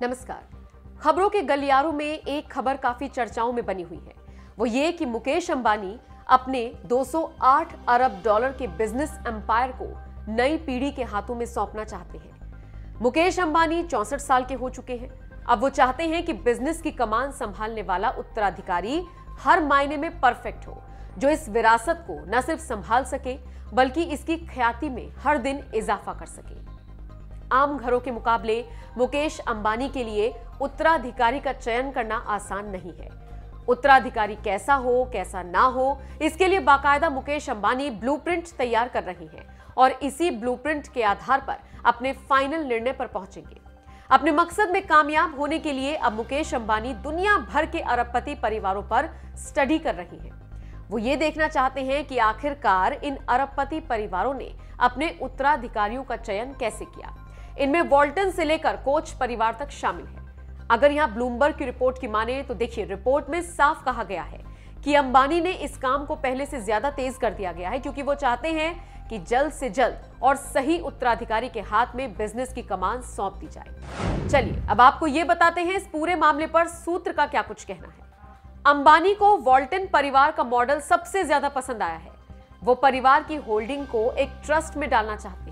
नमस्कार। खबरों के गलियारों में एक खबर काफी चर्चाओं में बनी हुई है। वो ये कि मुकेश अंबानी अपने 208 अरब डॉलर के बिजनेस एम्पायर को नई पीढ़ी के हाथों में सौंपना चाहते हैं। मुकेश अंबानी 64 साल के हो चुके हैं। अब वो चाहते हैं कि बिजनेस की कमान संभालने वाला उत्तराधिकारी हर मायने में परफेक्ट हो, जो इस विरासत को न सिर्फ संभाल सके बल्कि इसकी ख्याति में हर दिन इजाफा कर सके। आम घरों के मुकाबले मुकेश अंबानी के लिए उत्तराधिकारी का चयन करना आसान नहीं है। उत्तराधिकारी कैसा हो, कैसा ना हो, इसके लिए बाकायदा मुकेश अंबानी ब्लूप्रिंट तैयार कर रहे हैं और इसी ब्लूप्रिंट के आधार पर अपने फाइनल निर्णय पर पहुंचेंगे। अपने मकसद में कामयाब होने के लिए अब मुकेश अंबानी दुनिया भर के अरबपति परिवारों पर स्टडी कर रहे हैं। वो ये देखना चाहते हैं कि आखिरकार इन अरबपति परिवारों ने अपने उत्तराधिकारियों का चयन कैसे किया। इनमें वॉल्टन से लेकर कोच परिवार तक शामिल है। अगर यहां ब्लूमबर्ग की रिपोर्ट की माने तो देखिए, रिपोर्ट में साफ कहा गया है कि अंबानी ने इस काम को पहले से ज्यादा तेज कर दिया गया है, क्योंकि वो चाहते हैं कि जल्द से जल्द और सही उत्तराधिकारी के हाथ में बिजनेस की कमान सौंप दी जाए। चलिए अब आपको ये बताते हैं इस पूरे मामले पर सूत्र का क्या कुछ कहना है। अंबानी को वॉल्टन परिवार का मॉडल सबसे ज्यादा पसंद आया है। वो परिवार की होल्डिंग को एक ट्रस्ट में डालना चाहते हैं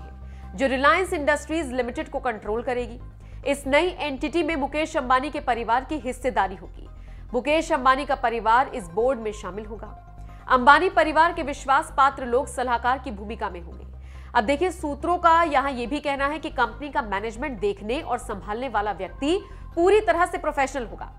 जो रिलायंस इंडस्ट्रीज लिमिटेड को कंट्रोल करेगी। इस नई एंटिटी में मुकेश अंबानी के परिवार की हिस्सेदारी होगी। मुकेश अंबानी का परिवार इस बोर्ड में शामिल होगा। अंबानी परिवार के विश्वास पात्र लोग सलाहकार की भूमिका में होंगे। अब देखिए, सूत्रों का यहां यह भी कहना है कि कंपनी का मैनेजमेंट देखने और संभालने वाला व्यक्ति पूरी तरह से प्रोफेशनल होगा।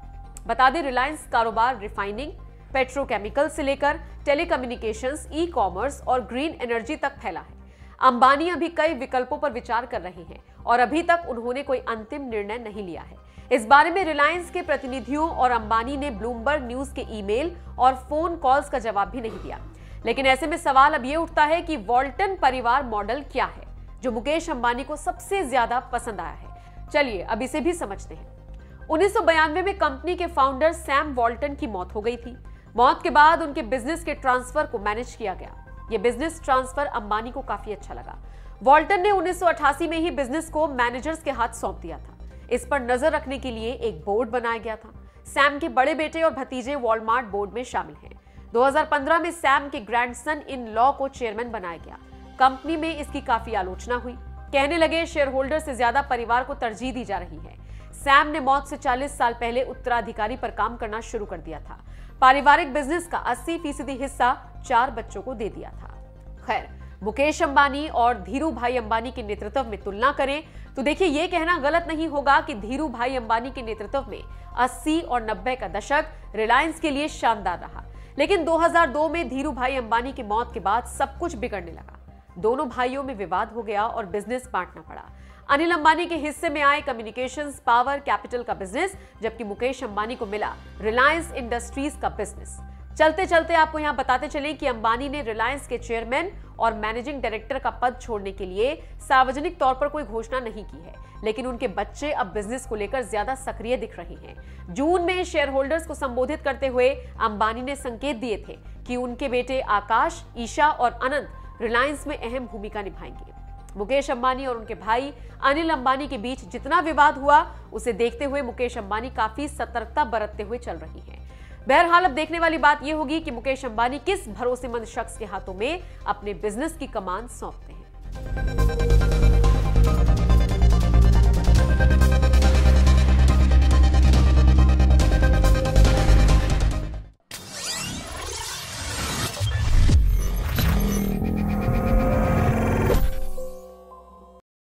बता दें, रिलायंस कारोबार रिफाइनिंग, पेट्रोकेमिकल से लेकर टेलीकम्युनिकेशंस, ई कॉमर्स और ग्रीन एनर्जी तक फैला है। अंबानी अभी कई विकल्पों पर विचार कर रहे हैं और अभी तक उन्होंने कोई अंतिम निर्णय नहीं लिया है। इस बारे में रिलायंस के प्रतिनिधियों और अंबानी ने ब्लूमबर्ग न्यूज के ईमेल और फोन कॉल्स का जवाब भी नहीं दिया। लेकिन ऐसे में सवाल अब ये उठता है कि वॉल्टन परिवार मॉडल क्या है जो मुकेश अंबानी को सबसे ज्यादा पसंद आया है। चलिए अब इसे भी समझते हैं। 1992 में कंपनी के फाउंडर सैम वॉल्टन की मौत हो गई थी। मौत के बाद उनके बिजनेस के ट्रांसफर को मैनेज किया गया। यह बिजनेस ट्रांसफर अंबानी को काफी अच्छा लगा। वॉल्टन ने 1988 में ही बिजनेस को मैनेजर्स के हाथ सौंप दिया था। इस पर नजर रखने के लिए एक बोर्ड बनाया गया था। सैम के बड़े बेटे और भतीजे वॉलमार्ट बोर्ड में शामिल हैं। 2015 में सैम के ग्रैंडसन इन लॉ को चेयरमैन बनाया गया। कंपनी में इसकी काफी आलोचना हुई। कहने लगे शेयर होल्डर से ज्यादा परिवार को तरजीह दी जा रही है। सैम ने मौत से 40 साल पहले उत्तराधिकारी पर काम करना शुरू कर दिया था। पारिवारिक बिजनेस का 80% हिस्सा 4 बच्चों को दे दिया था। खैर, मुकेश अंबानी और धीरू भाई अंबानी के नेतृत्व में तुलना करें तो देखिए, यह कहना गलत नहीं होगा कि धीरू भाई अंबानी के नेतृत्व में 80 और 90 का दशक रिलायंस के लिए शानदार रहा। लेकिन 2002 में धीरू भाई अंबानी की मौत के बाद सब कुछ बिगड़ने लगा। दोनों भाइयों में विवाद हो गया और बिजनेस बांटना पड़ा। अनिल अंबानी के हिस्से में आए कम्युनिकेशंस, पावर, कैपिटल का बिजनेस, जबकि मुकेश अंबानी को मिला रिलायंस इंडस्ट्रीज का बिजनेस। चलते चलते आपको यहां बताते चलें कि अंबानी ने रिलायंस के चेयरमैन और मैनेजिंग डायरेक्टर का पद छोड़ने के लिए सार्वजनिक तौर पर कोई घोषणा नहीं की है, लेकिन उनके बच्चे अब बिजनेस को लेकर ज्यादा सक्रिय दिख रहे हैं। जून में शेयर होल्डर्स को संबोधित करते हुए अंबानी ने संकेत दिए थे कि उनके बेटे आकाश, ईशा और अनंत रिलायंस में अहम भूमिका निभाएंगे। मुकेश अंबानी और उनके भाई अनिल अंबानी के बीच जितना विवाद हुआ, उसे देखते हुए मुकेश अंबानी काफी सतर्कता बरतते हुए चल रही हैं। बहरहाल अब देखने वाली बात यह होगी कि मुकेश अंबानी किस भरोसेमंद शख्स के हाथों में अपने बिजनेस की कमान सौंपते हैं।